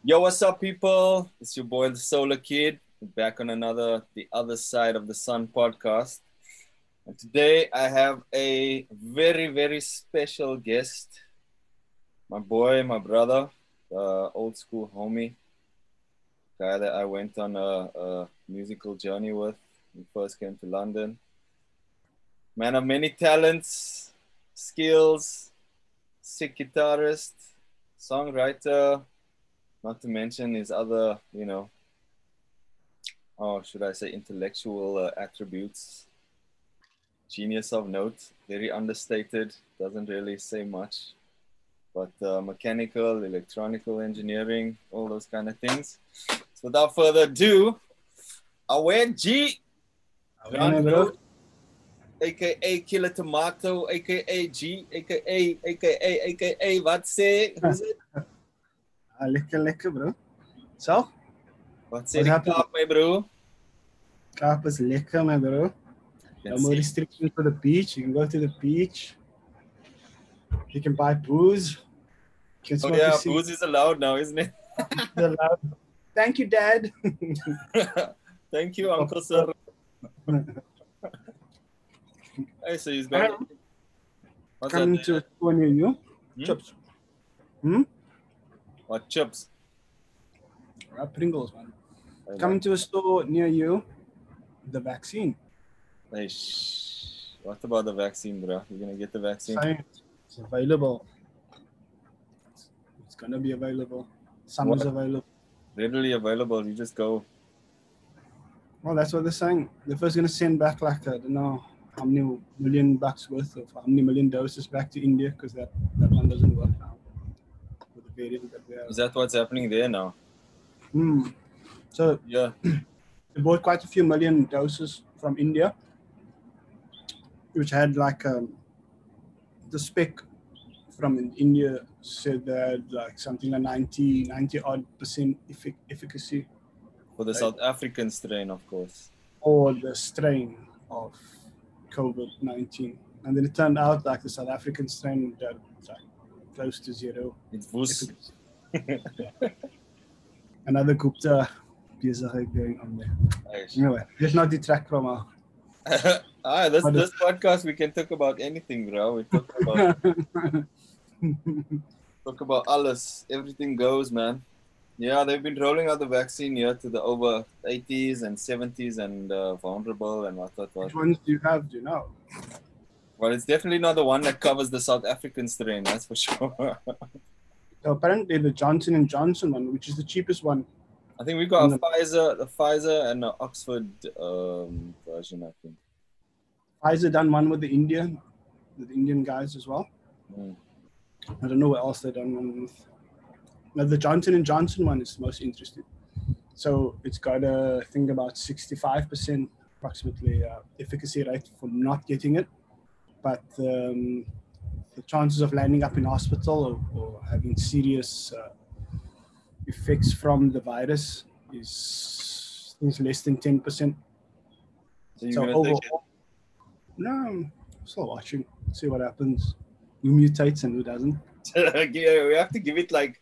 Yo, what's up, people? It's your boy, the Solar Kid, back on another The Other Side of the Sun podcast. And today I have a very, very special guest. My boy, my brother, old school homie, guy that I went on a musical journey with when we first came to London. Man of many talents, skills, sick guitarist, songwriter, not to mention his other, should I say intellectual attributes. Genius of note, very understated, doesn't really say much. But mechanical, electronical engineering, all those kind of things. So without further ado, Aware G, Rhode, aka Killer Tomato, aka G, aka what say? Who's it? Lekker bro. So? Wat sê die Kaap, my bro? Kaap is lekker, my bro. No more restrictions for the beach. You can go to the beach. You can buy booze. You can booze is allowed now, isn't it? Allowed. Thank you, Dad. Thank you, Uncle Sir. Hey, so he's going. Coming to a store near you. Chips. What chips? Pringles, man. Coming to a store near you. The vaccine. Hey, what about the vaccine, bro? You're gonna get the vaccine? It's available. It's gonna be available. Summer's available. Readily available. You just go. Well, that's what they're saying. They're first gonna send back like I don't know how many $1 million worth of how many million doses back to India because that one doesn't work now. With the variant that we have. Is that what's happening there now? So yeah, they bought quite a few million doses from India, which had like the spec from India said that like something like 90 odd % efficacy. For the South African strain, of course. Or the strain of COVID-19. And then it turned out like the South African strain that like close to zero. It's Vus. Another Gupta bezigheid going on there. Anyway, let's not detract from our... this podcast, we can talk about anything, bro. We talk about alles. Everything goes, man. Yeah, they've been rolling out the vaccine here to the over 80s and 70s and vulnerable and what. Which ones do you have, do you know? Well, it's definitely not the one that covers the South African strain, that's for sure. So apparently the Johnson & Johnson one, which is the cheapest one. I think we got the Pfizer and the Oxford version, I think. Pfizer done one with the Indian guys as well. I don't know what else they done one with. Now the Johnson & Johnson one is the most interesting. So it's got I think about 65% approximately efficacy rate for not getting it. But the chances of landing up in hospital or having serious effects from the virus is less than 10%. So you're going to take it? No, I'm still watching. See what happens. Who mutates and who doesn't. We have to give it like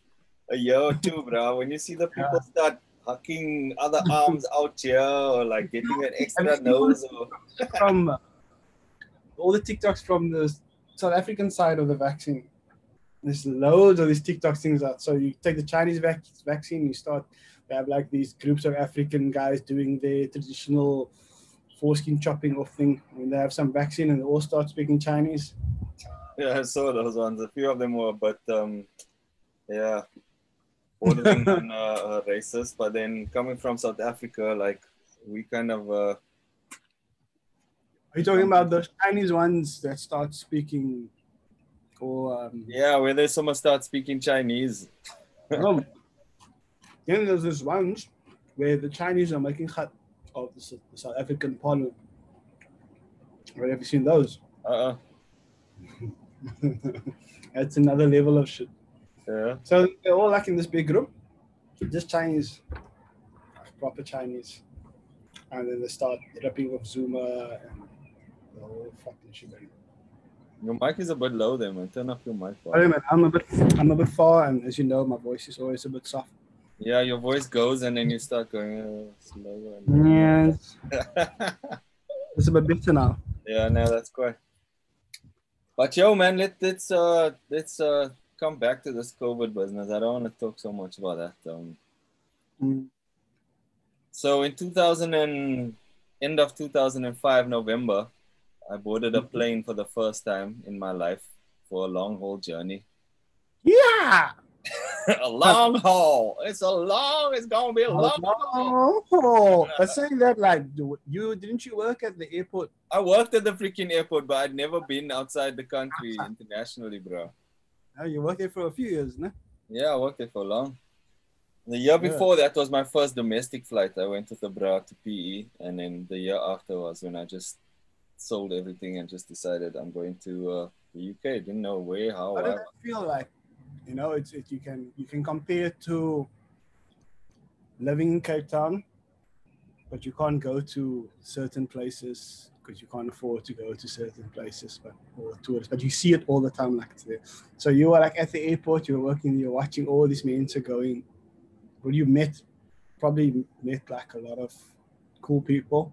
a year or two, bro. When you see the people start hucking other arms out here or like getting an extra nose. From all the TikToks from the South African side of the vaccine. There's loads of these TikTok things out. So you take the Chinese vaccine, they have like these groups of African guys doing their traditional foreskin chopping off thing. When they have some vaccine and they all start speaking Chinese. Yeah, I saw those ones. A few of them were, but yeah, bordering on racist. But then coming from South Africa, like we kind of. Are you talking about those Chinese ones that start speaking? Or yeah, where there's someone start speaking Chinese. Then there's this ones where the Chinese are making cut of the South African parliament. Have you seen those? That's another level of shit. Yeah. So they're all like in this big group, just Chinese, proper Chinese, and then they start ripping off Zuma and the whole fucking shit. Your mic is a bit low there, man. Turn up your mic. Sorry, man. I'm a bit far, and as you know, my voice is always a bit soft. Yeah, your voice goes and then you start going slower. Yes. It's a bit better now. Yeah, no, that's quite. But yo, man, let's come back to this COVID business. I don't want to talk so much about that. Mm. So in 2000 and end of 2005 November, I boarded a plane for the first time in my life for a long haul journey. Yeah. A long haul. It's gonna be a long haul. Oh, but saying that, like, didn't you work at the airport? I worked at the freaking airport, but I'd never been outside the country internationally, bro. Oh, you worked there for a few years, no? Yeah, I worked there for long. The year Yeah. before that was my first domestic flight. I went with the bra to PE, and then the year after was when I just sold everything and just decided I'm going to the UK. Didn't know where, how, How why. does that feel like? You know, you can compare it to living in Cape Town, but you can't go to certain places because you can't afford to go to certain places, or tourists. But you see it all the time, like it's there. So you were like at the airport, you're working, you're watching all these men are going. Well, you probably met like a lot of cool people,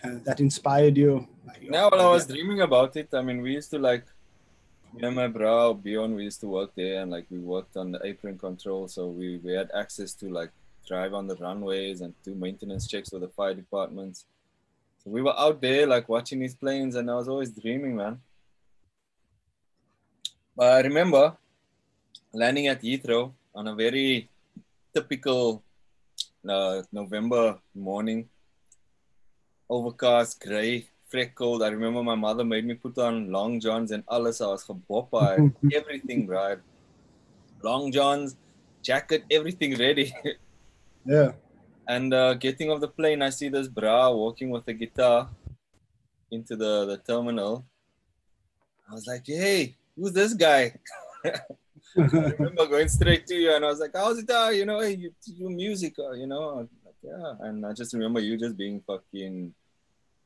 and that inspired you. Like, Now, while I was dreaming about it, I mean, we used to like, me and my bro, Bjorn, we used to work there and like we worked on the apron control. So we had access to like drive on the runways and do maintenance checks with the fire departments. So we were out there like watching these planes and I was always dreaming, man. But I remember landing at Heathrow on a very typical November morning, overcast, gray, freck cold. I remember my mother made me put on long johns and alles. I was geboppa, everything, right? Long johns, jacket, everything ready. Yeah. And getting off the plane, I see this bra walking with a guitar into the terminal. I was like, hey, who's this guy? I remember going straight to you and I was like, how's it? You know, hey, you do music, you know? Like, yeah. And I just remember you just being fucking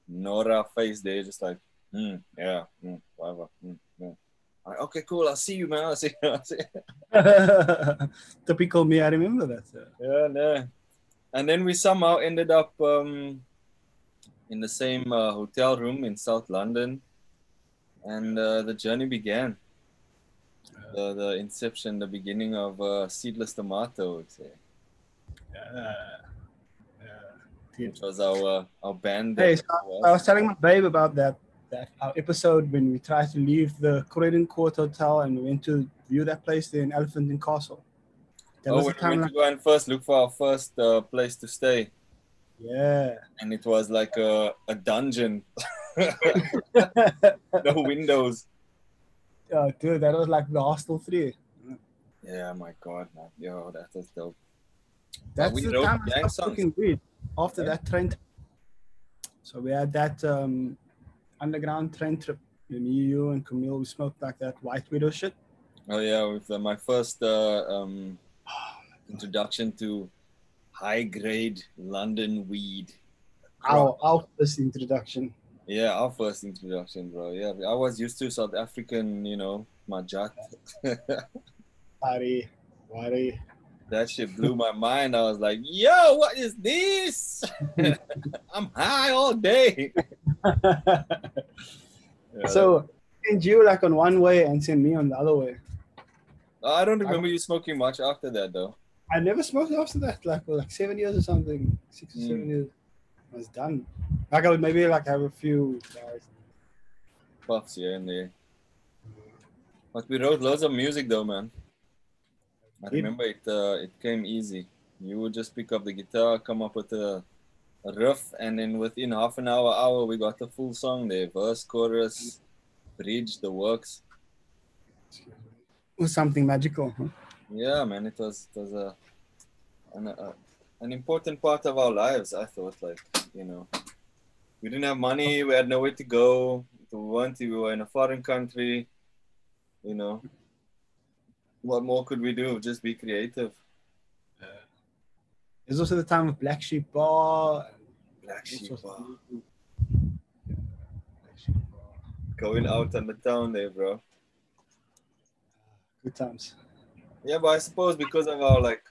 Nora face there, just like, yeah, whatever. Yeah. Like, okay, cool. I'll see you, man. I'll see you. I'll see you. Typical me, I remember that. Yeah, no. And then we somehow ended up in the same hotel room in South London. And the journey began. The inception, the beginning of Seedless Tomato, I would say. Which was our band. Hey, so I was telling my babe about that our episode when we tried to leave the Croydon Court Hotel and we went to view that place there in Elephant and Castle. That was when the time we went to go and first look for our first place to stay. Yeah. And it was like a dungeon. No windows. Oh, dude, that was like the Hostel 3. Yeah, my God, man. Yo, that was dope. That's the time I stopped smoking weed after that train trip. So we had that underground train trip. Me, you, and Camille, we smoked like that White Widow shit. Oh, yeah, with my first introduction to high-grade London weed. Our first introduction. Yeah, our first introduction, bro. Yeah, I was used to South African, you know, majat. Worry. That shit blew my mind. I was like, yo, what is this? I'm high all day. Yeah. So, send you like on one way and send me on the other way. I don't remember you smoking much after that, though. I never smoked after that, like 7 years or something. 6 or 7 years. I was done. Like I would maybe like have a few puffs here and there. But we wrote loads of music though, man. I remember it came easy. You would just pick up the guitar, come up with a riff, and then within half an hour, we got the full song there. Verse, chorus, bridge, the works. It was something magical, huh? Yeah, man, it was an important part of our lives, I thought. Like, you know, we didn't have money, we had nowhere to go. We were in a foreign country, you know. What more could we do? Just be creative. There's also the time of Black Sheep Bar. Going out on the town there, bro. Good times. Yeah, but I suppose because of our like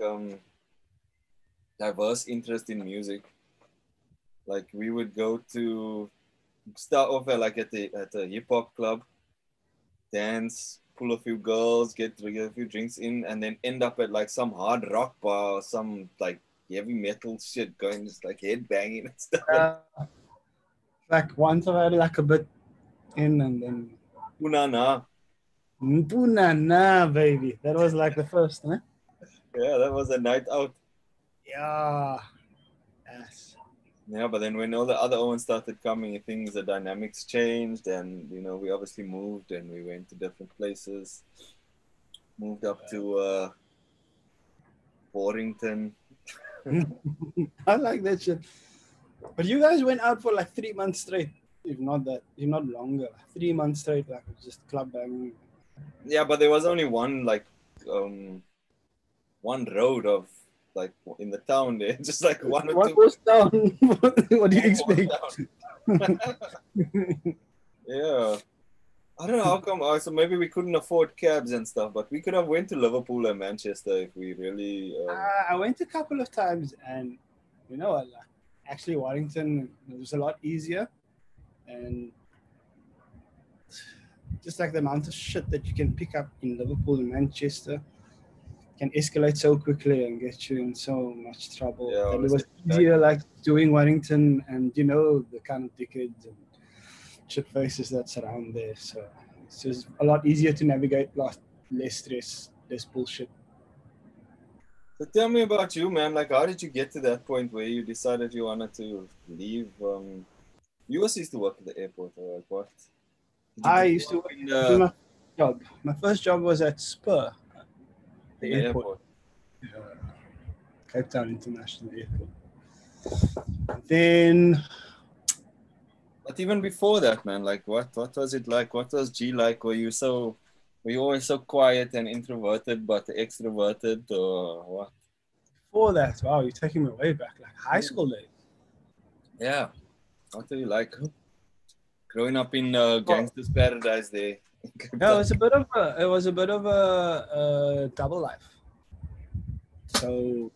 diverse interest in music, like we would go to start off at a hip hop club, dance, pull a few girls, get a few drinks in, and then end up at like some hard rock bar or some like heavy metal shit going, just like head banging and stuff. Uh, like once I had like a bit in, and then Punana. Punana, baby. That was like the first, huh? Yeah, that was a night out. Yeah. Yes. Yeah, but then when all the other Owens started coming, things, the dynamics changed, and we obviously moved and we went to different places. Moved up to Warrington. I like that shit. But you guys went out for like 3 months straight, if not that, if not longer. 3 months straight, like just club banging. Yeah, but there was only one one road of like in the town there, just like one or What two. goes down? What do you expect? Yeah. I don't know how come. So maybe we couldn't afford cabs and stuff, but we could have went to Liverpool and Manchester if we really. I went a couple of times, and you know what? Like, actually, Warrington was a lot easier, and just like the amount of shit that you can pick up in Liverpool and Manchester can escalate so quickly and get you in so much trouble. Yeah, And it was easier, like doing Warrington, and the kind of dickheads and shit faces that surround there. So it's just a lot easier to navigate, less stress, less bullshit. So tell me about you, man. Like, how did you get to that point where you decided you wanted to leave? You also used to work at the airport, or like what? I used to work in my job. My first job was at Spur, the airport. Cape Town International Airport. Then, but even before that, man, like what was it like? What was G like? Were you always so quiet and introverted but extroverted, or what? Before that, wow, you're taking me way back, like high school days. Yeah. What do you like? Growing up in gangster's paradise there. Yeah, it was a bit of a double life. So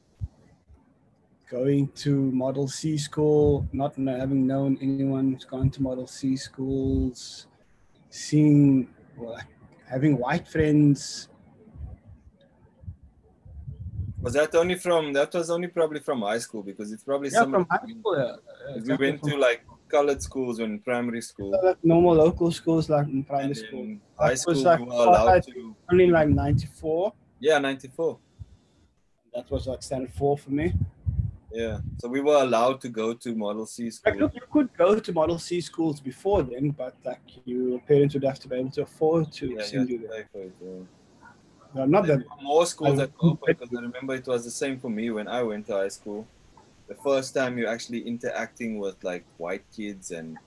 going to Model C school, not having known anyone who's gone to Model C schools, seeing, having white friends. That was only probably from high school, because it's probably from high school. We went to like colored schools in primary school. Like normal local schools, like in primary school. In high school, like, we were allowed to only like 94. Yeah, 94. That was like standard 4 for me. Yeah, so we were allowed to go to Model C school. Like, look, you could go to Model C schools before then, but like your parents would have to be able to afford to send you there. No, not that more schools that open, because I remember it was the same for me when I went to high school. The first time you're actually interacting with like white kids and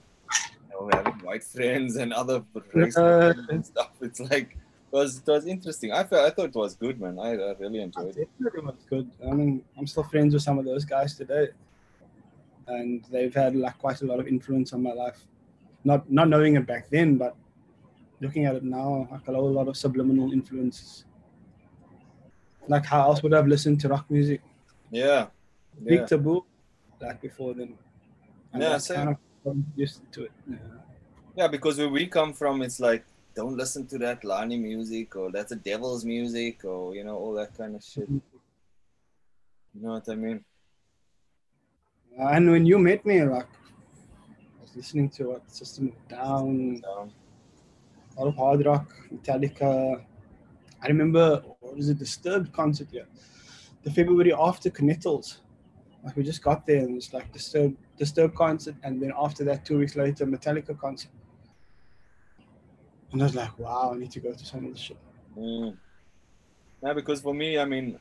having white friends and other race and stuff. It's like it was interesting. I thought it was good, man. I really enjoyed it. It was good. I mean, I'm still friends with some of those guys today, and they've had like quite a lot of influence on my life. Not knowing it back then, but looking at it now, like a lot of subliminal influences. Like, how else would I have listened to rock music? Yeah. Big taboo, like before then. And yeah, that's kind of used to it. Yeah, because where we come from, it's like, don't listen to that Lani music, or that's a devil's music, or all that kind of shit. You know what I mean? And when you met me, like, I was listening to what System of a Down, a lot of hard rock, Metallica. I remember, what was it, Disturbed concert here, the February after Knittles. Like, we just got there and it's like Disturbed concert, and then after that, 2 weeks later, Metallica concert. And I was like, wow, I need to go to some of this shit. Yeah, because for me, I mean,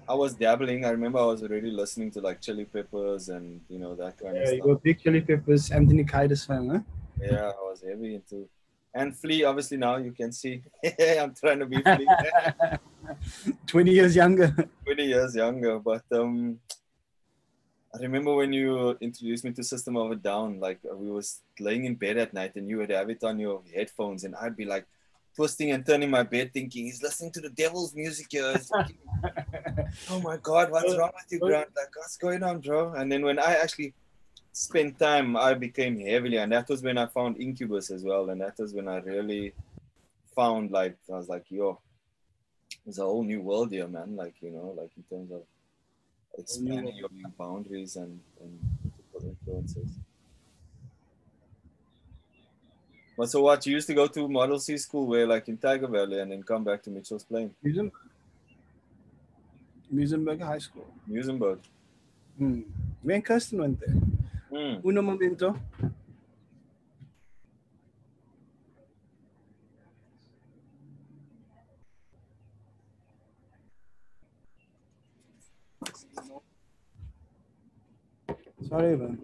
I was dabbling. I remember I was already listening to like Chili Peppers and that kind of stuff. You were a big Chili Peppers, Anthony Kiedis fan, huh? Yeah, I was heavy into. And Flea, obviously now you can see. I'm trying to be Flea. 20 years younger. 20 years younger, but I remember when you introduced me to System of a Down, like we was laying in bed at night and you would have it on your headphones and I'd be like, twisting and turning my bed thinking he's listening to the devil's music here. Oh my God, what's wrong with you, Grant? Like, what's going on, bro? And then when I actually spent time, I became heavily, and that was when I found Incubus as well. And that was when I really found, like, I was like, yo, there's a whole new world here, man. Like, you know, like in terms of expanding your boundaries and multiple influences. But so what, you used to go to Model C school where, like, in Tiger Valley, and then come back to Mitchell's Plain? Muizenberg High School. Muizenberg. Me and Kirsten went there. Uno momento. Sorry, man.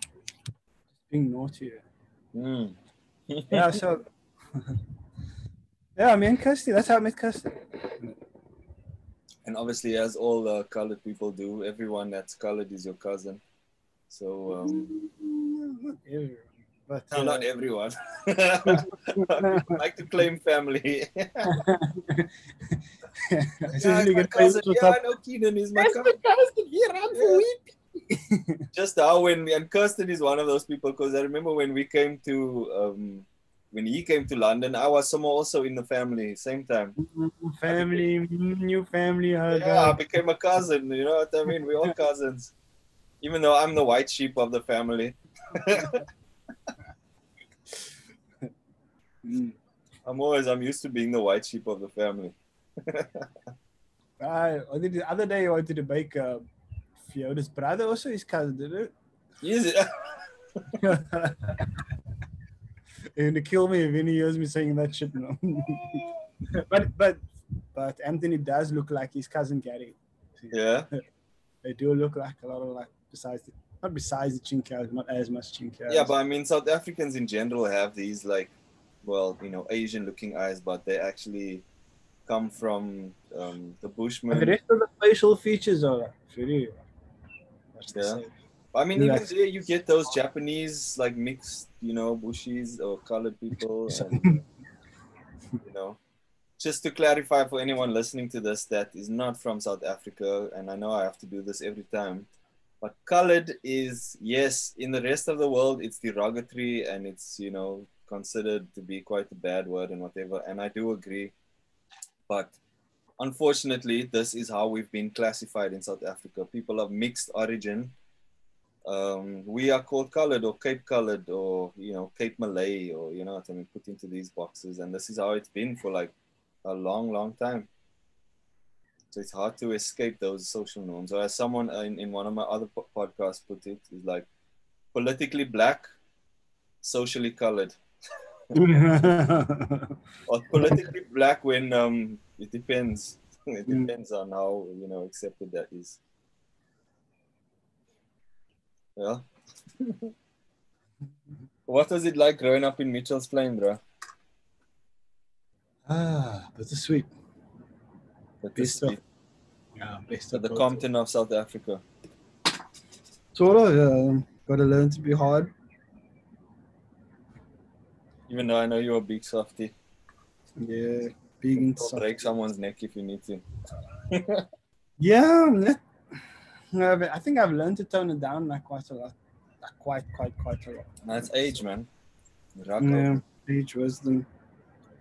Just being naughty. Yeah, so yeah, me and Kirsty, that's how I met Kirsty. And obviously, as all colored people do, everyone that's colored is your cousin. So not everyone, but no, not everyone. People like to claim family. My cousin. Yeah, I know Keenan is my cousin. He ran for weep. Just how and Kirsten is one of those people, because I remember when we came to when he came to London, I was somewhere also in the family, same time. Family, new family. Yeah, I became a cousin. You know what I mean? We're all cousins, even though I'm the white sheep of the family. I'm used to being the white sheep of the family. The other day I wanted to bake Fiona's brother, also his cousin, did it? Is it? And to kill me if he hears me saying that shit, no. but Anthony does look like his cousin Gary. Yeah. They do look like a lot of, like, not besides the chinkas, not as much chinkas. Yeah, but I mean, South Africans in general have these, like, well, you know, Asian looking eyes, but they actually come from the Bushmen. The rest of the facial features are really, yeah. I mean, even there you get those Japanese, like, mixed, you know, Bushies or colored people. And, you know, just to clarify for anyone listening to this that is not from South Africa, and I know I have to do this every time, but colored is, yes, in the rest of the world, it's derogatory and it's, you know, considered to be quite a bad word and whatever. And I do agree. But unfortunately, this is how we've been classified in South Africa. People of mixed origin. We are called colored or Cape colored or, you know, Cape Malay or, you know what I mean, put into these boxes. And this is how it's been for like a long, long time. So it's hard to escape those social norms. Or as someone in one of my other podcasts put it, is like politically black, socially colored. Or politically black when it depends. It depends on how, you know, accepted that is. Yeah. What was it like growing up in Mitchell's Plain, bro? Bittersweet. Bittersweet. Yeah, best So the Compton of South Africa. Sort of, got to learn to be hard. Even though I know you're a big softie. Yeah, big and soft. Break someone's neck if you need to. Yeah, I think I've learned to tone it down like quite a lot. Like quite a lot. That's age, man. Yeah, age, wisdom.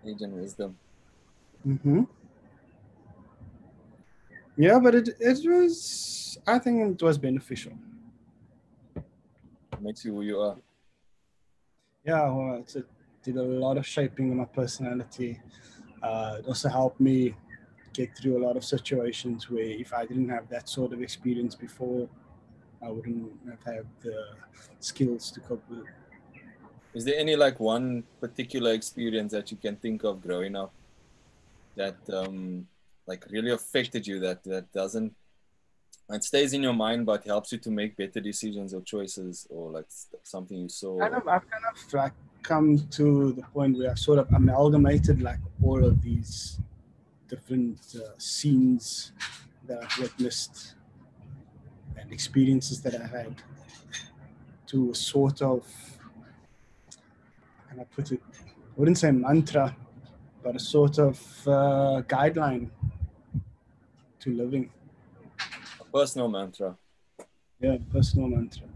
Age and wisdom. Yeah, but it was, I think it was beneficial. Makes you who you are. Yeah, well, it did a lot of shaping of my personality. It also helped me get through a lot of situations where if I didn't have that sort of experience before, I wouldn't have had the skills to cope with it. Is there any like one particular experience that you can think of growing up that like really affected you, that doesn't, it stays in your mind but helps you to make better decisions or choices, or like something you saw? I've kind of like come to the point where I've sort of amalgamated like all of these different scenes that I've witnessed and experiences that I had to a sort of, how can I put it, I wouldn't say mantra, but a sort of guideline to living. A personal mantra. Yeah, personal mantra.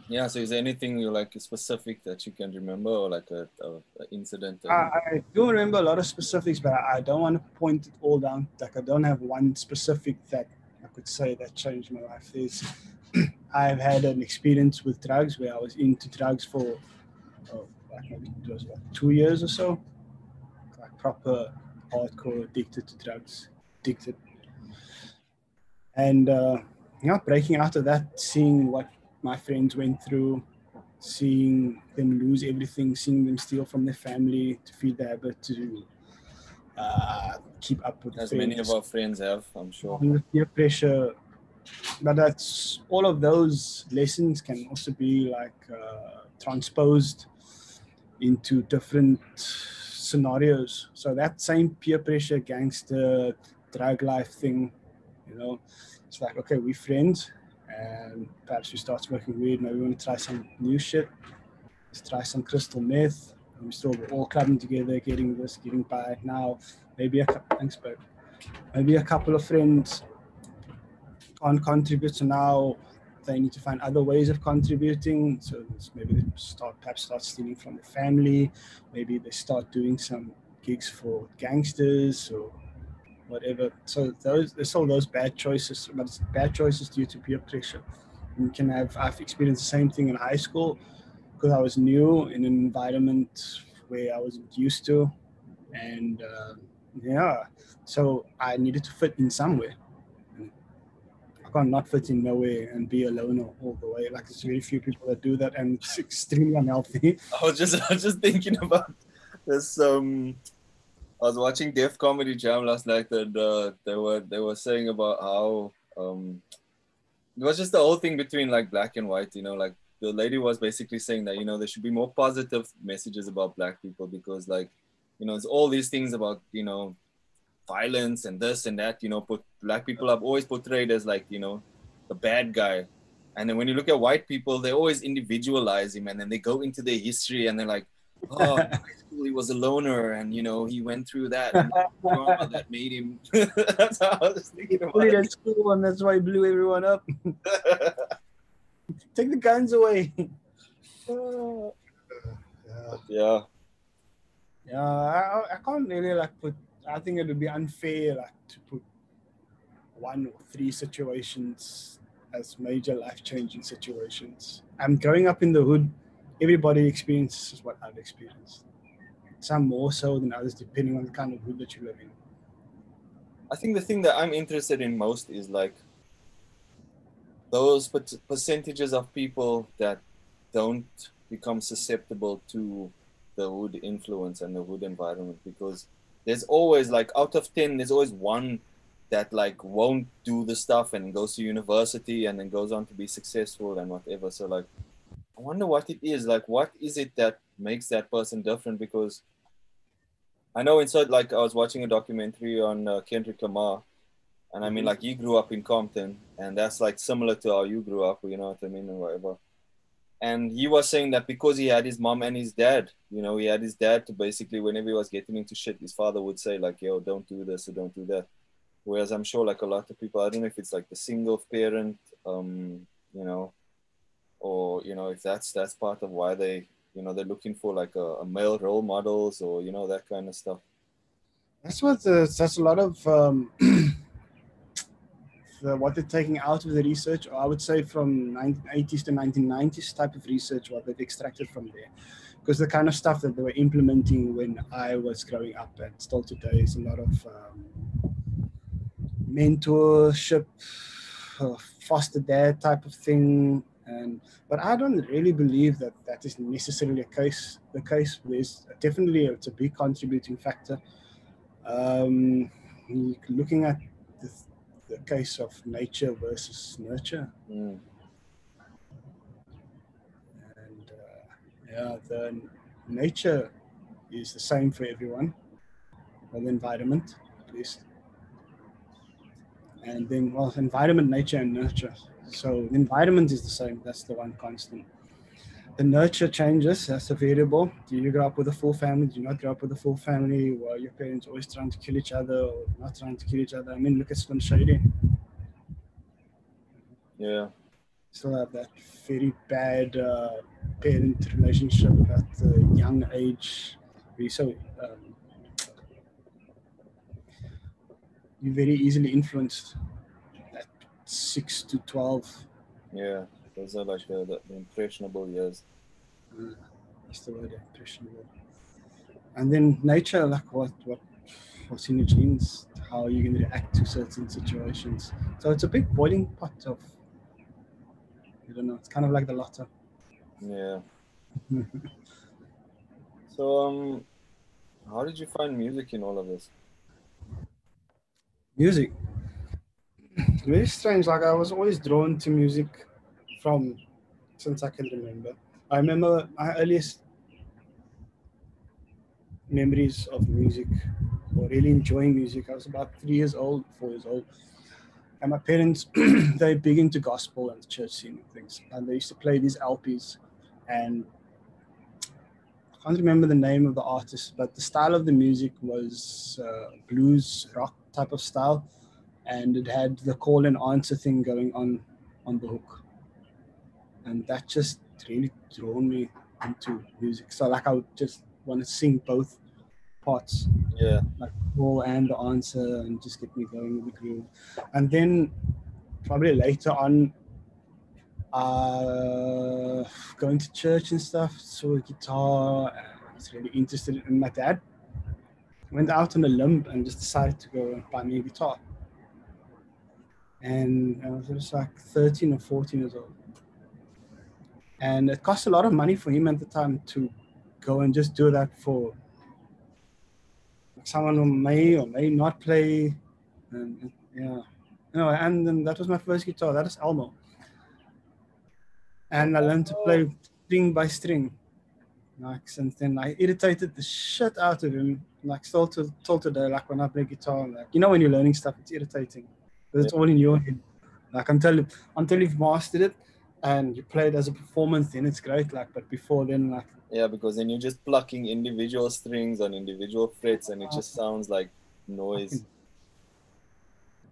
Yeah, so is there anything you like specific that you can remember, or like a incident? That I do remember a lot of specifics, but I don't want to point it all down. Like I don't have one specific that I could say that changed my life. I've had an experience with drugs where I was into drugs for like maybe it was about 2 years or so. Like proper hardcore addicted to drugs, addicted. And breaking out of that, seeing what my friends went through, seeing them lose everything, seeing them steal from their family to feed the habit, to keep up with as friends. many of our friends have, I'm sure. And with peer pressure, but that's all of those lessons can also be like transposed into different scenarios. So that same peer pressure, gangster, drug life thing, you know, it's like, okay, we're friends and perhaps we start smoking weed. Maybe we want to try some new shit. Let's try some crystal meth. And we're all clubbing together, getting this, getting by. Now, maybe thanks, babe. Maybe a couple of friends can't contribute, so now they need to find other ways of contributing. So maybe they perhaps start stealing from the family. Maybe they start doing some gigs for gangsters or whatever. So there's all those bad choices, but it's bad choices due to peer pressure. I've experienced the same thing in high school because I was new in an environment where I wasn't used to, and so I needed to fit in somewhere. I can't not fit in nowhere and be alone all the way. Like there's very few people that do that, and it's extremely unhealthy. I was just thinking about this. I was watching Def Comedy Jam last night, and they were saying about how it was just the whole thing between like black and white. You know, like the lady was basically saying that there should be more positive messages about black people because like it's all these things about violence and this and that. Put black people are always portrayed as like the bad guy, and then when you look at white people, they always individualize him, and then they go into their history and they're like, oh, in high school he was a loner, and he went through that, and trauma that made him. That's how I was thinking about it. At school, and that's why he blew everyone up. Take the guns away. Yeah. I can't really like put. I think it would be unfair like to put 1 or 3 situations as major life-changing situations. I'm growing up in the hood. Everybody experiences what I've experienced. Some more so than others, depending on the kind of hood that you live in. I think the thing that I'm interested in most is like those percentages of people that don't become susceptible to the hood influence and the hood environment, because there's always like out of 10, there's always one that like won't do the stuff and goes to university and then goes on to be successful and whatever. So like, I wonder what it is. Like, what is it that makes that person different? Because I know inside, like I was watching a documentary on Kendrick Lamar, and I mean, like he grew up in Compton, and that's like similar to how you grew up, you know what I mean, and whatever. And he was saying that because he had his mom and his dad, he had his dad to basically, whenever he was getting into shit, his father would say like, yo, don't do this or don't do that. Whereas I'm sure like a lot of people, I don't know if it's like the single parent, or, if that's part of why they, they're looking for like a male role models or, that kind of stuff. That's a lot of what they're taking out of the research, or I would say from 1980s to 1990s type of research, what they've extracted from there. Because the kind of stuff that they were implementing when I was growing up and still today is a lot of mentorship, foster dad type of thing. But I don't really believe that is necessarily the case. There's definitely, it's a big contributing factor. Looking at the case of nature versus nurture. And the nature is the same for everyone, or the environment at least. And then, environment, nature, and nurture. So the environment is the same. That's the one constant. the nurture changes. That's a variable. Do you grow up with a full family? Do you not grow up with a full family? Were your parents always trying to kill each other or not trying to kill each other? I mean, look at Slim Shady. Yeah. Still have that very bad parent relationship at a young age. So you're very easily influenced at 6 to 12. Yeah. Those are like the impressionable years. That's the word, impressionable. And then nature, like what's in your genes, how you're going to react to certain situations. So it's a big boiling pot of, I don't know, it's kind of like the lotto. Yeah. So, how did you find music in all of this? Music. Very strange. Like I was always drawn to music since I can remember. I remember my earliest memories of music or really enjoying music. I was about 3 years old, 4 years old. And my parents, they're big into gospel and church scene and things. And they used to play these LPs. And I can't remember the name of the artist, but the style of the music was blues rock type of style. And it had the call and answer thing going on the hook. And that just really drawn me into music. So like I would just want to sing both parts. Yeah. Like call and the answer and just get me going with the groove. And then probably later on, going to church and stuff, saw a guitar, I was really interested in my dad. Went out on a limb and just decided to go and buy me a guitar. And I was just like 13 or 14 years old. And it cost a lot of money for him at the time to go and just do that for someone who may or may not play. And yeah. And then that was my first guitar. That is Elmo. And I learned to play string by string. Like since then, I irritated the shit out of him. Like still today, like when I play guitar, like when you're learning stuff, it's irritating. But it's all in your head. Like until you've mastered it and you play it as a performance, then it's great. Like, but before then, like yeah, because then you're just plucking individual strings on individual frets, and it just sounds like noise.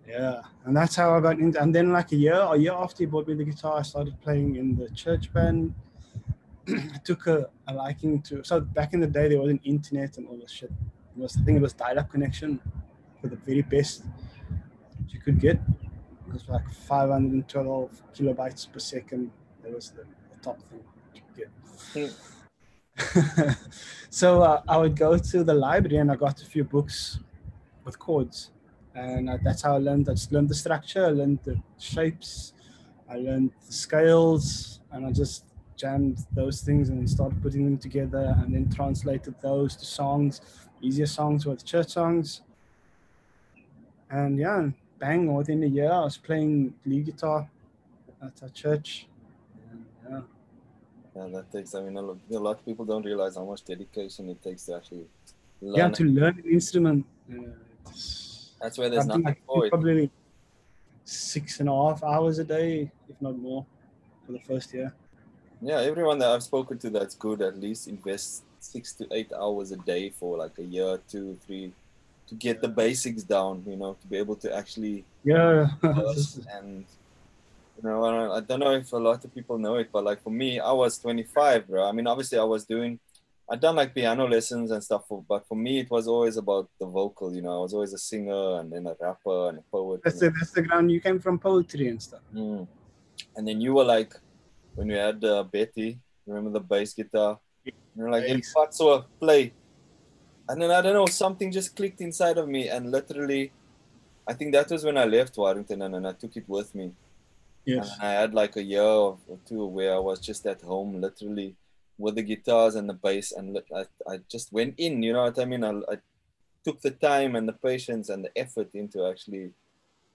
Yeah, and that's how I got into. And then like a year after he bought me the guitar, I started playing in the church band. I took a liking to. So back in the day, there wasn't internet and all this shit. I think it was dial-up connection for the very best you could get. It was like 512 kilobytes per second. That was the top thing you could get. So I would go to the library and I got a few books with chords. And that's how I learned. I just learned the structure, I learned the shapes, I learned the scales, and I just jammed those things and started putting them together and then translated those to songs. Easier songs were the church songs. And yeah, bang, within a year I was playing lead guitar at our church. And yeah, that takes, I mean, a lot of people don't realize how much dedication it takes to actually learn. Yeah, to learn an instrument. That's where there's nothing for it. Probably 6.5 hours a day, if not more, for the first year. Yeah, everyone that I've spoken to that's good at least invests 6 to 8 hours a day for like a year, 2, 3, to get the basics down, to be able to actually and I don't know if a lot of people know it, but like for me, I was 25, bro. I mean, obviously I'd done like piano lessons and stuff, but for me, it was always about the vocal, I was always a singer and then a rapper and a poet. That's the ground. You came from poetry and stuff. And then you were like, when we had Betty, remember the bass guitar? You're like, so play. And then I don't know, something just clicked inside of me, and literally, I think that was when I left Warrington and I took it with me. Yes. And I had like a year or two where I was just at home, literally, with the guitars and the bass, and I just went in, you know what I mean? I took the time and the patience and the effort into actually,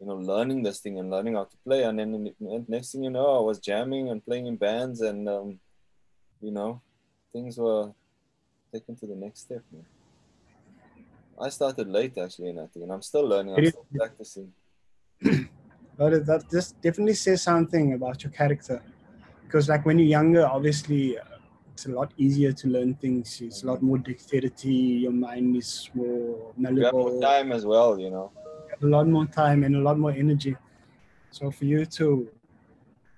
learning this thing and learning how to play. And then next thing you know, I was jamming and playing in bands, and things were taken to the next step, man. I started late actually in that thing, and I'm still learning, I'm still practicing. But that just definitely says something about your character, because like when you're younger, obviously it's a lot easier to learn things. It's a lot more dexterity. Your mind is more You have more malleable. time as well, you know. You have a lot more time and a lot more energy. So for you to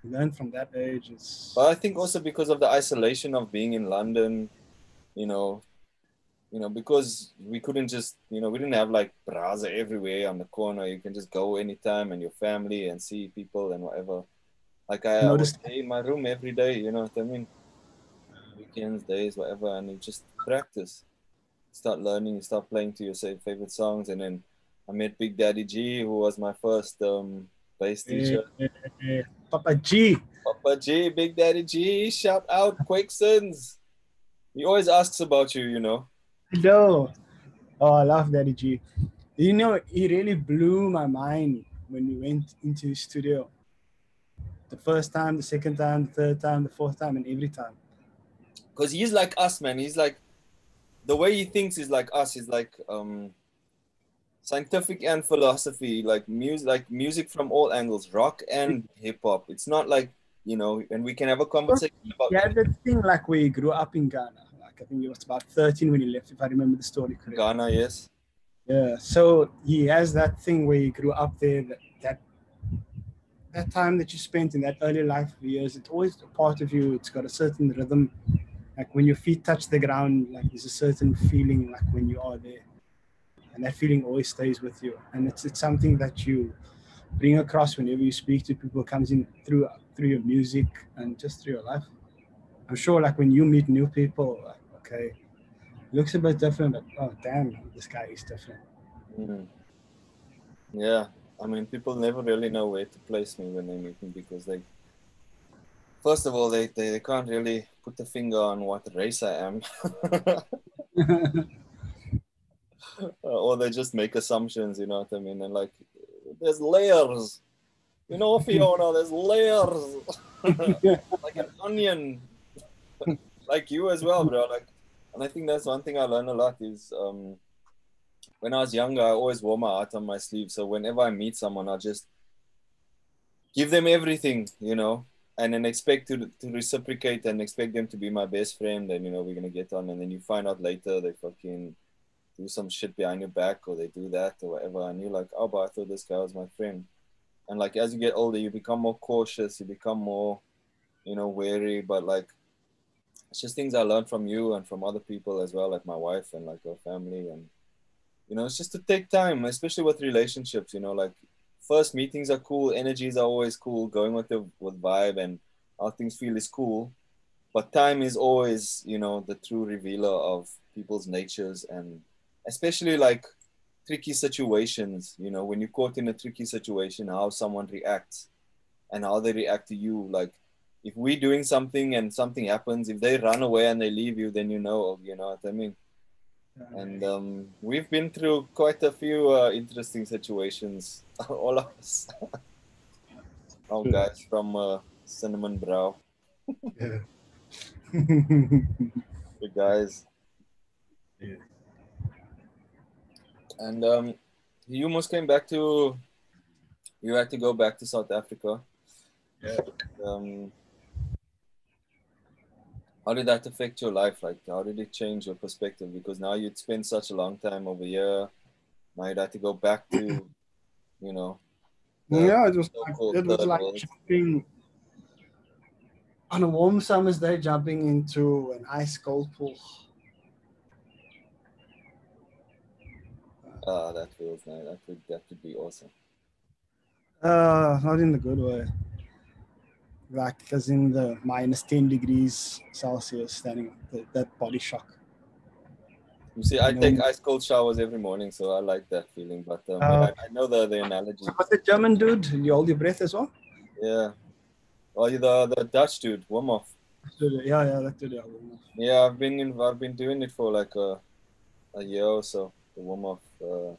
learn from that age is. But I think also because of the isolation of being in London, you know, because we couldn't just, we didn't have like Braza everywhere on the corner. You can just go anytime and your family and see people and whatever. Like I would stay in my room every day, you know what I mean? Weekends, days, whatever, and you just practice. Start learning, you start playing to your favorite songs, and then I met Big Daddy G, who was my first bass teacher. Papa G. Papa G, Big Daddy G, shout out Quakesons. He always asks about you, you know. Hello. Oh, I love Daddy G. You know, he really blew my mind when we went into his studio. The first time, the second time, the third time, the fourth time, and every time. Because he's like us, man. He's like, the way he thinks is like us. He's like scientific and philosophy, like music from all angles, rock and hip hop. It's not like, and we can have a conversation about. Yeah, that thing like where he grew up in Ghana. Like I think he was about 13 when he left, if I remember the story correctly. Ghana, yes. Yeah, so he has that thing where he grew up there. That time that you spent in that early life years, it's always a part of you. It's got a certain rhythm. Like when your feet touch the ground, like there's a certain feeling like when you are there. And that feeling always stays with you. And it's something that you bring across whenever you speak to people. It comes in through your music and just through your life. I'm sure like when you meet new people, like, okay, it looks a bit different, but oh damn, this guy is different. Yeah. I mean, people never really know where to place me when they meet me because first of all, they can't really put the finger on what race I am. Or they just make assumptions, you know what I mean? And like, there's layers. You know, Fiona, there's layers. Like an onion. Like you as well, bro. Like, and I think that's one thing I learned a lot is when I was younger, I always wore my heart on my sleeve. So whenever I meet someone, I just give them everything, you know, and then expect to reciprocate and expect them to be my best friend. And, we're going to get on. And then you find out later they fucking do some shit behind your back or they do that or whatever. And you're like, oh, but I thought this guy was my friend. And like, as you get older, you become more cautious. You become more, wary. But like, it's just things I learned from you and from other people as well, like my wife and like her family. And, it's just to take time, especially with relationships, like first meetings are cool. Energies are always cool. Going with vibe and how things feel is cool. But time is always, the true revealer of people's natures and especially like tricky situations, when you're caught in a tricky situation, how someone reacts and how they react to you. Like if we're doing something and something happens, if they run away and they leave you, then you know what I mean? And we've been through quite a few interesting situations, all of us. All guys from Cinnamon Brow. Yeah. The guys. Yeah. And you almost came back to, you had to go back to South Africa. Yeah. How did that affect your life? Like, how did it change your perspective? Because now you'd spent such a long time over here. Now you'd have to go back to, Yeah, it was like jumping on a warm summer's day, jumping into an ice cold pool. That feels nice. That would be awesome. Not in the good way. Like, as in the minus 10 degrees Celsius, standing that body shock. You see, I take ice cold showers every morning, so I like that feeling. But I know the analogy. What's the German dude? You hold your breath as well? Yeah. Well, the Dutch dude, warm off. Yeah, that dude. Yeah, I've been doing it for like a year or so. The warm off. So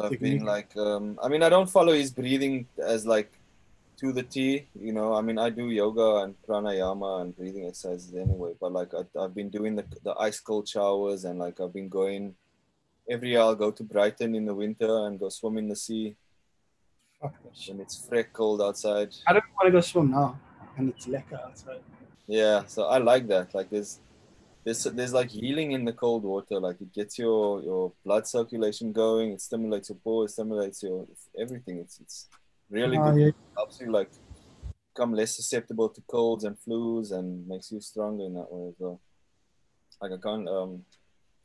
I've been like, I mean, I don't follow his breathing as like to the T, I mean, I do yoga and pranayama and breathing exercises anyway, but like I've been doing the ice cold showers and like I've been going every year. I'll go to Brighton in the winter and go swim in the sea. Fuck that shit. When it's freck cold outside. I don't want to go swim now and it's lekker outside. Yeah, so I like that. Like there's like healing in the cold water. Like it gets your blood circulation going. It stimulates your pores, stimulates your everything. It's really good. Yeah. Helps you like become less susceptible to colds and flus and makes you stronger in that way as well. Like I can't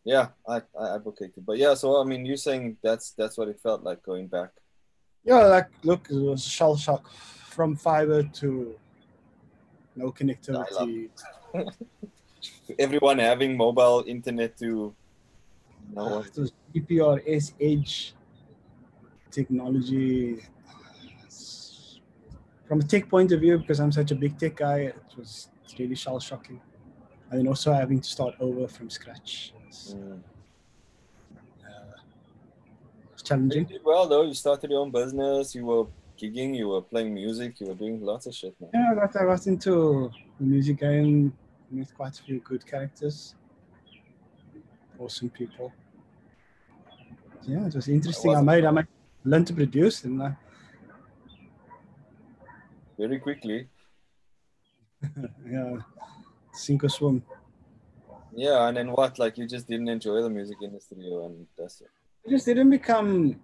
yeah, I advocate it. But yeah, so I mean you're saying that's what it felt like going back. Yeah, like look, it was shell shock from fiber to no connectivity. Everyone having mobile internet to no one. It was GPRS edge technology. From a tech point of view, because I'm such a big tech guy, it was really shell shocking. And then also having to start over from scratch. It's challenging. You did well though. You started your own business. You were gigging. You were playing music. You were doing lots of shit, man. Yeah, I got into the music game with quite a few good characters, awesome people. Yeah, it was interesting. I learned to produce, and very quickly. yeah, sink or swim. Yeah, and then what? Like you just didn't enjoy the music industry, and that's it. It just didn't become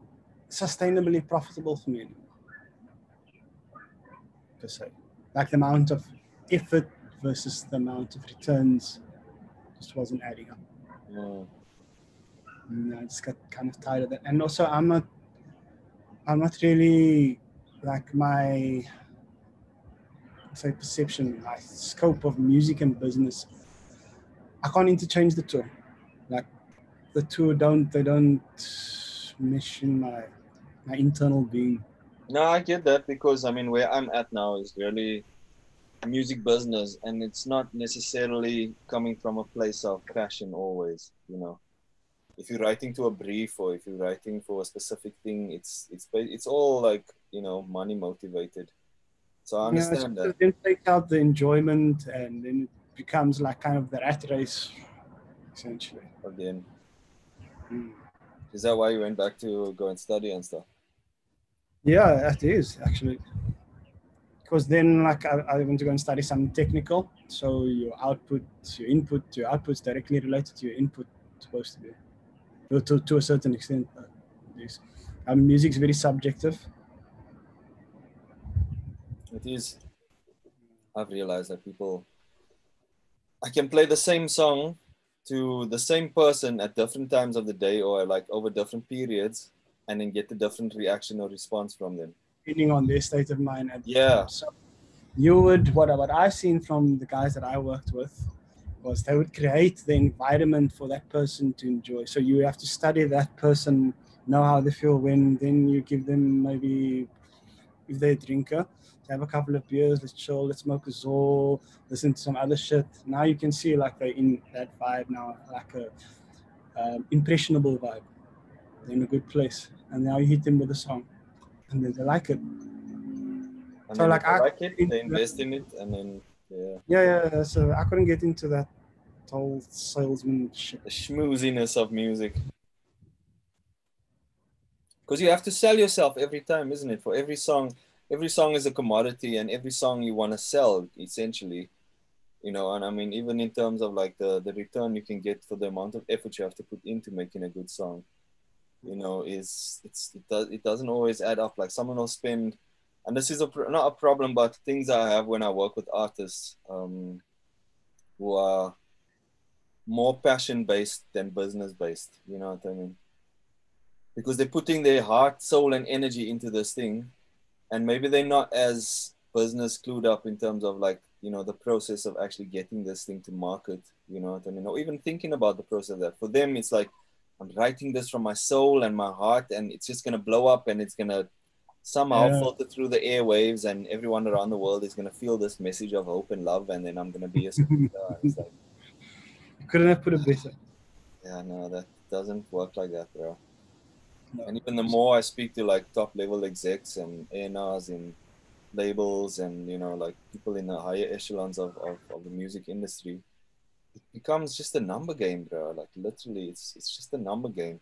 sustainably profitable for me anymore, per se. Like the amount of effort versus the amount of returns just wasn't adding up. Yeah. And I just got kind of tired of that. And also, I'm not really like my perception, my scope of music and business. I can't interchange the two. Like the two don't mesh in my internal being. No, I get that because I mean where I'm at now is really music business, and it's not necessarily coming from a place of passion always. You know, if you're writing to a brief or if you're writing for a specific thing, it's all like money motivated. So I understand that. Then take out the enjoyment, and then it becomes like kind of the rat race, essentially. Again, is that why you went back to go and study and stuff? Yeah, that is actually. Because then, like, I want to go and study something technical. So your output's directly related to your input, supposed to be, to a certain extent. Music's very subjective. It is. I've realized that I can play the same song to the same person at different times of the day or like over different periods and then get a different reaction or response from them. Depending on their state of mind. Yeah. So you would, what I've seen from the guys that I worked with was they would create the environment for that person to enjoy. So you have to study that person, know how they feel then you give them maybe, if they're a drinker, have a couple of beers, let's chill, let's smoke a Zol, listen to some other shit. Now you can see like they're in that vibe now, like a impressionable vibe. They're in a good place. And now you hit them with a song. And then they like it. And so like I like it, they invest in it and then yeah. So I couldn't get into that whole salesmanship. The schmooziness of music. Because you have to sell yourself every time, isn't it? For every song is a commodity, and every song you want to sell, essentially. And I mean, even in terms of like the return you can get for the amount of effort you have to put into making a good song, it doesn't always add up. Like someone will spend, and this is not a problem, but things I have when I work with artists who are more passion based than business based. You know what I mean? Because they're putting their heart, soul, and energy into this thing, and maybe they're not as business clued up in terms of like the process of actually getting this thing to market. You know what I mean? Or even thinking about the process of that. For them, it's like I'm writing this from my soul and my heart, and it's just gonna blow up, and it's gonna somehow filter through the airwaves, and everyone around the world is gonna feel this message of hope and love, and then I'm gonna be a superstar. It's like, you couldn't have put it better. Yeah, no, that doesn't work like that, bro. No. And even the more I speak to like top level execs and A&Rs in labels and like people in the higher echelons of the music industry, it becomes just a number game, bro. Like literally, it's just a number game.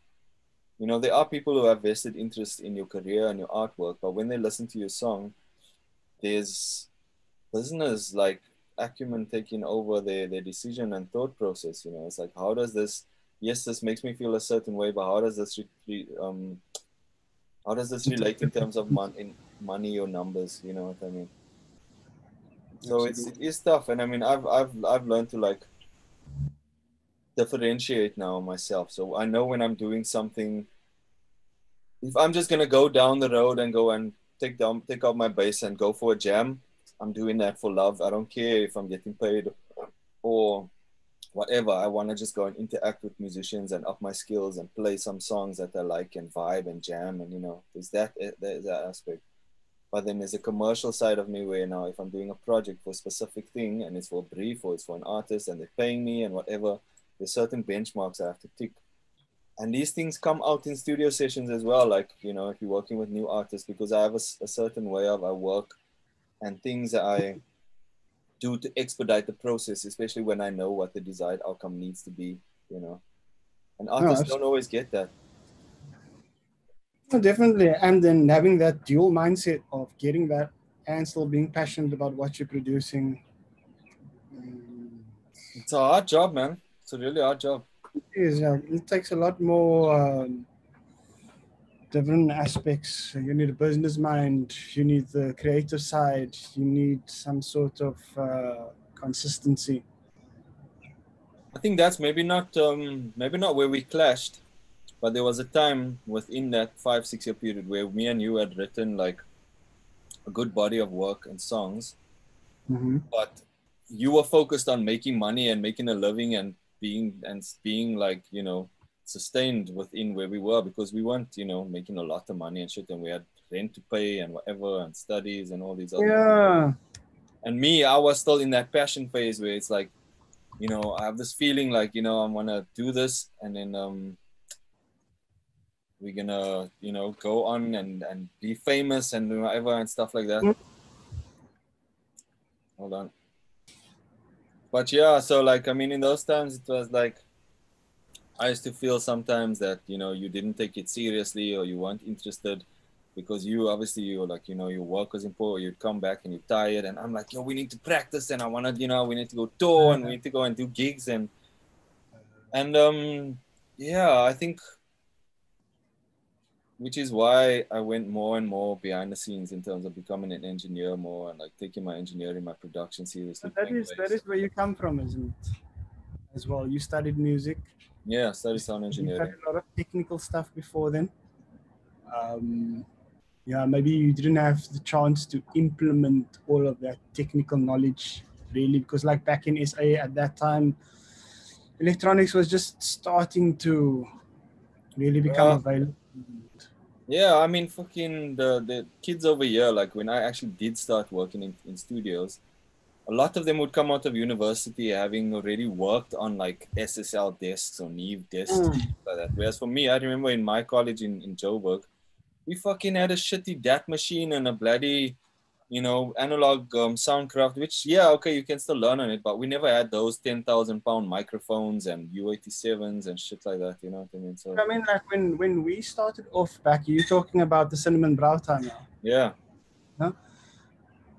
There are people who have vested interest in your career and your artwork, but when they listen to your song, there's business like acumen taking over their decision and thought process. You know, it's like, how does this? Yes, this makes me feel a certain way, but how does this relate in terms of money or numbers? You know what I mean? So it is tough, and I mean, I've learned to like differentiate now myself. So I know when I'm doing something. If I'm just gonna go down the road and go and take out my bass and go for a jam, I'm doing that for love. I don't care if I'm getting paid or whatever. I want to just go and interact with musicians and up my skills and play some songs that I like and vibe and jam, and you know, there's that aspect. But then there's a commercial side of me where now if I'm doing a project for a specific thing and it's for a brief or it's for an artist and they're paying me and whatever, there's certain benchmarks I have to tick. And these things come out in studio sessions as well. Like, you know, if you're working with new artists, because I have a certain way of I work and things that I do to expedite the process, especially when I know what the desired outcome needs to be, you know. And artists don't always get that. Definitely. And then having that dual mindset of getting that and still being passionate about what you're producing. It's a hard job, man. It's a really hard job. It is. It takes a lot more different aspects. You need a business mind. You need the creative side. You need some sort of consistency. I think that's maybe not where we clashed, but there was a time within that 5-6 year period where me and you had written like a good body of work and songs, but you were focused on making money and making a living and being like, you know, sustained within where we were, because we weren't, you know, making a lot of money and shit, and we had rent to pay and whatever and studies and all these other things. And me, I was still in that passion phase where it's like, you know, I have this feeling like, you know, I'm gonna do this and then we're gonna, you know, go on and be famous and whatever and stuff like that. Hold on. But yeah, so like, I mean, in those times, it was like, I used to feel sometimes that, you know, you didn't take it seriously or you weren't interested because you were like, you know, your work was important. You'd come back and you're tired. And I'm like, yo, we need to practice and I want to, you know, we need to go tour and we need to go and do gigs. And yeah, I think, which is why I went more and more behind the scenes in terms of becoming an engineer more and like taking my engineering, my production seriously. That is where you come from, isn't it? As well, you studied music. Yeah, studied sound engineering. You studied a lot of technical stuff before then. Yeah, maybe you didn't have the chance to implement all of that technical knowledge really, because like back in SA at that time, electronics was just starting to really become available. Yeah, I mean, fucking the kids over here, like when I actually did start working in studios, a lot of them would come out of university having already worked on like SSL desks or Neve desks, like that. Whereas for me, I remember in my college in Joburg, we fucking had a shitty DAT machine and a bloody, you know, analog Soundcraft, which, yeah, okay, you can still learn on it, but we never had those 10,000 pound microphones and U87s and shit like that, you know what I mean? So I mean, like when we started off back, you're talking about the Cinnamon Brow time now. Yeah. Huh?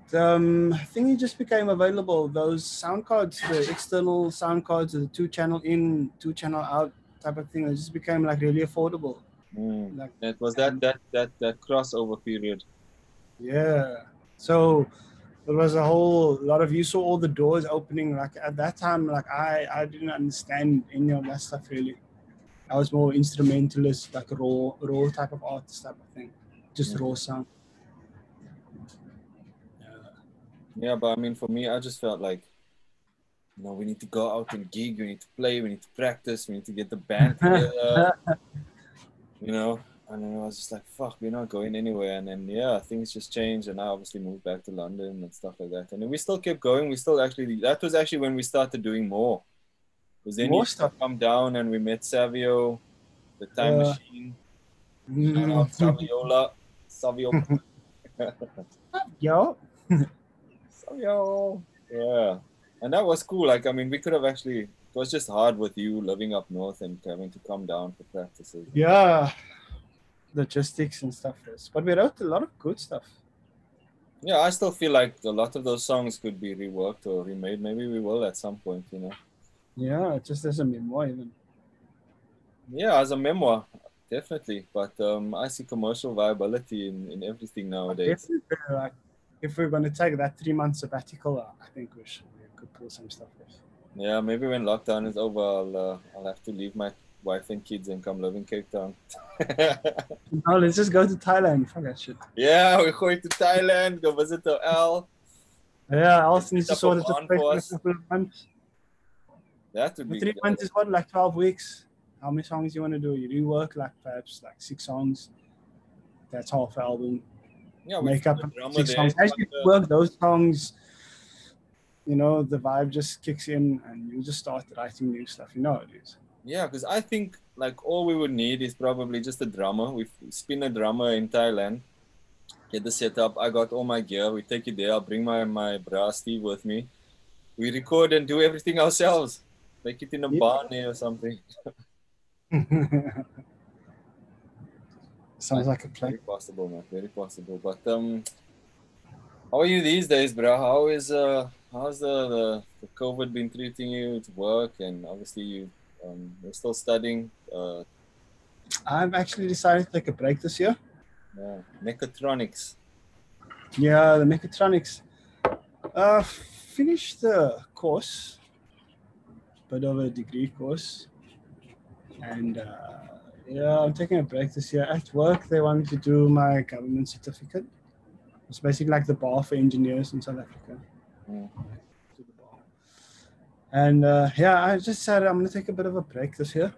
The thing just became available. Those sound cards, the external sound cards, the 2-channel in, 2-channel out type of thing, it just became like really affordable. Like, it was that crossover period. Yeah. So there was a whole lot of, you saw all the doors opening. Like at that time, like I didn't understand any of that stuff really. I was more instrumentalist, like raw type of artist type of thing, just raw sound. Yeah, but I mean, for me, I just felt like, you know, we need to go out and gig, we need to play, we need to practice, we need to get the band together, you know. And then I was just like, fuck, we're not going anywhere. And then, yeah, things just changed. And I obviously moved back to London and stuff like that. And then we still kept going. That was actually when we started doing more. Because then you come down and we met Savio, the Time Machine. Shout out Saviola. Savio. Yo. Savio. Yeah. And that was cool. Like, I mean, we could have actually, it was just hard with you living up north and having to come down for practices. Yeah. Logistics and stuff. But we wrote a lot of good stuff. Yeah, I still feel like a lot of those songs could be reworked or remade. Maybe we will at some point, you know. Yeah, just as a memoir even. Yeah, as a memoir, definitely. But I see commercial viability in everything nowadays. Definitely, like, if we're going to take that 3 month sabbatical, I think we could pull some stuff off. Yeah, maybe when lockdown is over, I'll have to leave my wife and kids and come live in Cape Town. No, let's just go to Thailand. Fuck that shit. Yeah, we're going to Thailand, go visit the L. Yeah, Alice needs to Set up sort a it barn out for in a us. couple of months. That would be 3 months is what, like 12 weeks? How many songs you want to do? You rework like perhaps like 6 songs. That's half album. yeah. Make up The drummer 6 there. songs. As you work those songs, you know, the vibe just kicks in and you just start writing new stuff. You know how it is. Yeah, because I think like all we would need is probably just a drummer. We spin a drummer in Thailand, get the setup. I got all my gear. We take it there. I'll bring my bra Steve with me. We record and do everything ourselves. Make it in a barn there or something. Sounds like a plan. Very possible, man. Very possible. But how are you these days, bro? How's the COVID been treating you? It's work, and obviously you're still studying. I've actually decided to take a break this year. Yeah, Mechatronics. Yeah, the Mechatronics. Finished the course, bit of a degree course, and yeah, I'm taking a break this year. At work, they want me to do my government certificate. It's basically like the bar for engineers in South Africa. Mm. And yeah, I just said I'm going to take a bit of a break this year.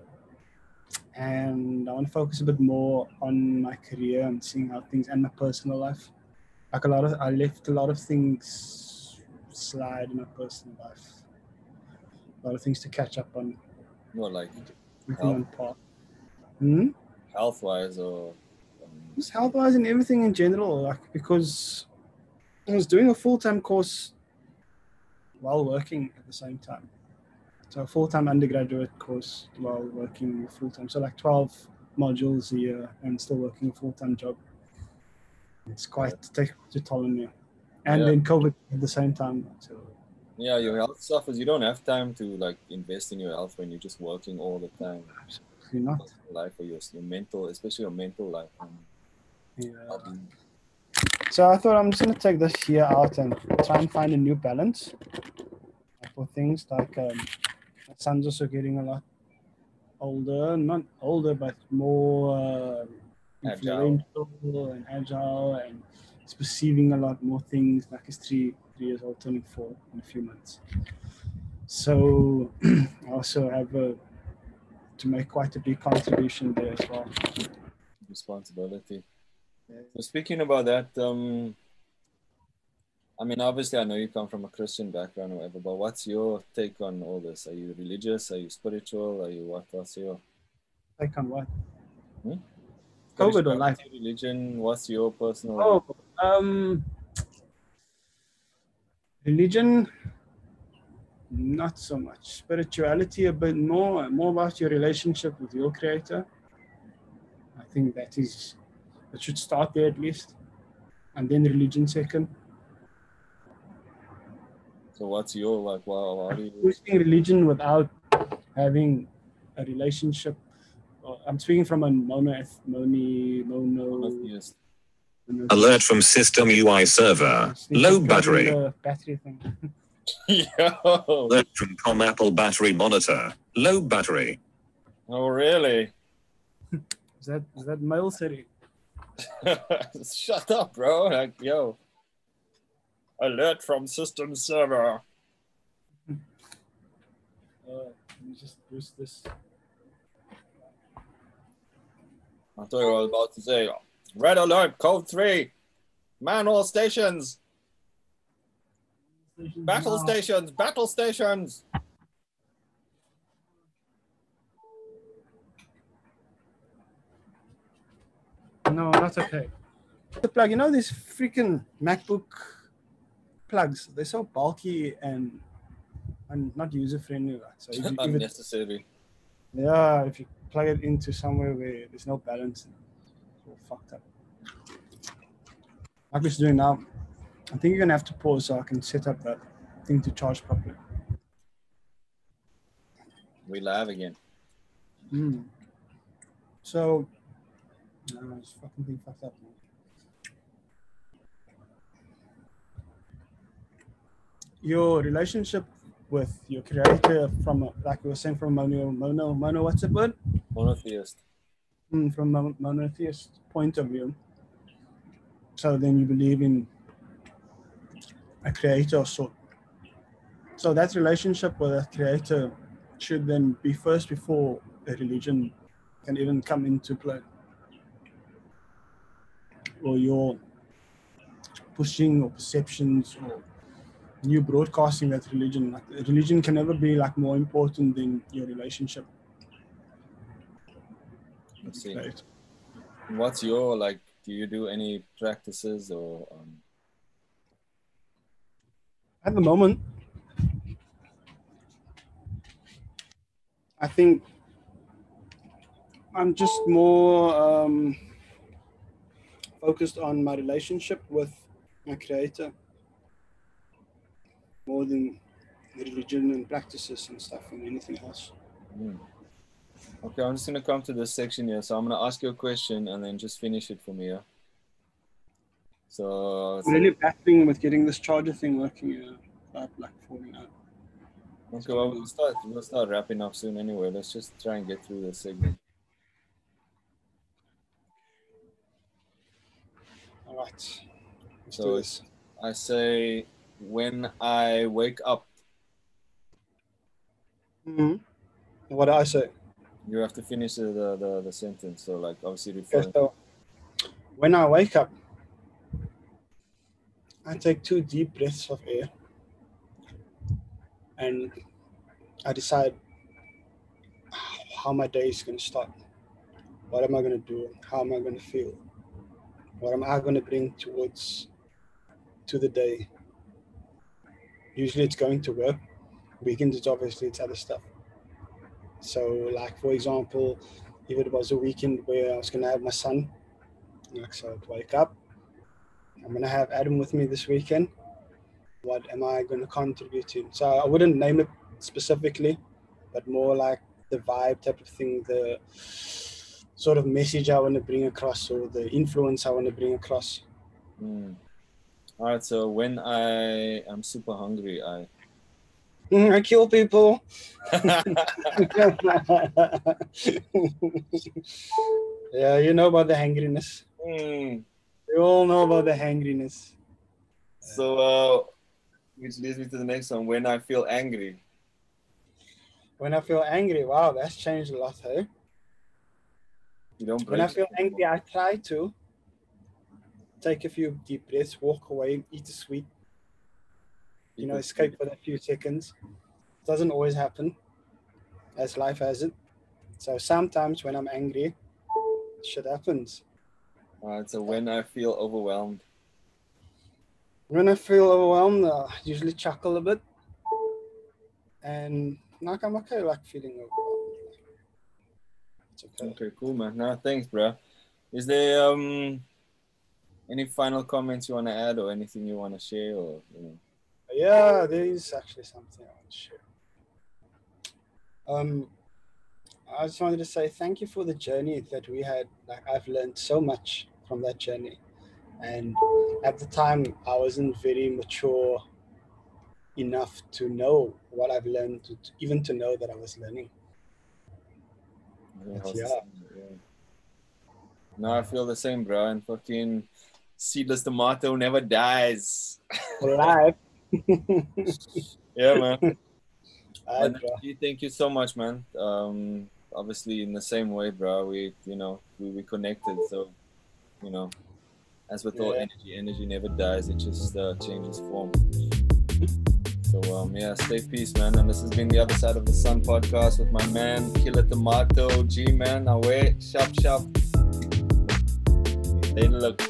And I want to focus a bit more on my career and seeing how things and my personal life. Like I left a lot of things slide in my personal life. A lot of things to catch up on. More like health-wise or just health-wise and everything in general. Like because I was doing a full-time course while working at the same time. So a full-time undergraduate course while working full-time. So like 12 modules a year and still working a full-time job. It's quite take a toll on me. And then COVID at the same time. So yeah, your health suffers. You don't have time to like invest in your health when you're just working all the time. Absolutely not. Life for your mental, especially your mental life. Yeah. So I thought I'm just gonna take this year out and try and find a new balance for things like my son's also getting a lot older, not older but more influential and agile, and he's perceiving a lot more things. Like he's 3 years old, turning 4 in a few months. So I also have to make quite a big contribution there as well. Responsibility. Yeah. So speaking about that, I mean, obviously, I know you come from a Christian background or whatever, but what's your take on all this? Are you religious? Are you spiritual? Are you what? What's your take on what? COVID or life? Religion? What's your personal? Oh, religion, not so much. Spirituality, a bit more about your relationship with your creator. I think that should start there at least. And then religion second. So what's your, like, how do you... Choosing religion without having a relationship. I'm speaking from a monotheist. Alert from system UI server. Low battery. Battery thing. Alert from COM Apple battery monitor. Low battery. Oh, really? Is that mail city? Shut up, bro. Like, yo. Alert from system server. Let me just boost this. I thought I was about to say, red alert, code 3. Man all stations. Battle stations, battle stations. No, that's okay. The plug, you know, these freaking MacBook plugs, they're so bulky and not user-friendly. So unnecessary. If you plug it into somewhere where there's no balance, it's all fucked up. Like we're doing now. I think you're gonna have to pause so I can set up that thing to charge properly. We live again. So, this fucking thing fucked up, man. Your relationship with your creator from, like we were saying, from mono, what's the word? Monotheist. From a monotheist point of view. So then you believe in a creator of sort. So that relationship with a creator should then be first before a religion can even come into play. Or your pushing or perceptions or you broadcasting that religion. Like, religion can never be like more important than your relationship. I see. Right. What's your, like, do you do any practices or? At the moment, I think I'm just more focused on my relationship with my creator more than religion and practices and stuff and anything else. Okay, I'm just going to come to this section here. So I'm going to ask you a question and then just finish it for me. Yeah? So I'm really battling with getting this charger thing working without like falling out. Okay, well, we'll start wrapping up soon anyway. Let's just try and get through this segment. All right. Let's do So this. I say, when I wake up. What do I say? You have to finish the sentence. So, like, obviously, Okay, so when I wake up, I take 2 deep breaths of air and I decide how my day is going to start. What am I going to do? How am I going to feel? What am I going to bring to the day? Usually it's going to work. Weekends, it's obviously it's other stuff. So, like, for example, if it was a weekend where I was going to have my son, like, so I'd wake up, I'm going to have Adam with me this weekend. What am I going to contribute to? So I wouldn't name it specifically, but more like the vibe type of thing, the sort of message I want to bring across or the influence I want to bring across. All right, so when I am super hungry, I kill people. Yeah, you know about the hangriness. We all know about the hangriness. So, which leads me to the next one. When I feel angry. When I feel angry, wow, that's changed a lot, hey? You don't break. When I feel angry, I try to take a few deep breaths, walk away, eat a sweet, escape for a few seconds. It doesn't always happen, as life has it. So sometimes when I'm angry, shit happens. All right, so when I feel overwhelmed. When I feel overwhelmed, I usually chuckle a bit. And like I'm okay, like feeling overwhelmed. It's okay. Okay, cool, man. No, thanks, bro. Is there any final comments you want to add or anything you want to share or, Yeah, there is actually something I want to share. I just wanted to say thank you for the journey that we had. Like, I've learned so much from that journey. And at the time, I wasn't very mature enough to know what I've learned, even to know that I was learning. Yeah. No, I feel the same, bro. And fucking seedless tomato never dies. Alive. Yeah, man. Right, thank you so much, man. Obviously, in the same way, bro. We connected. So, as with all energy never dies. It just changes form. So, stay peace, man. And this has been the Other Side of the Sun podcast with my man, Killer Tomato, G-Man. Away, sharp. They look.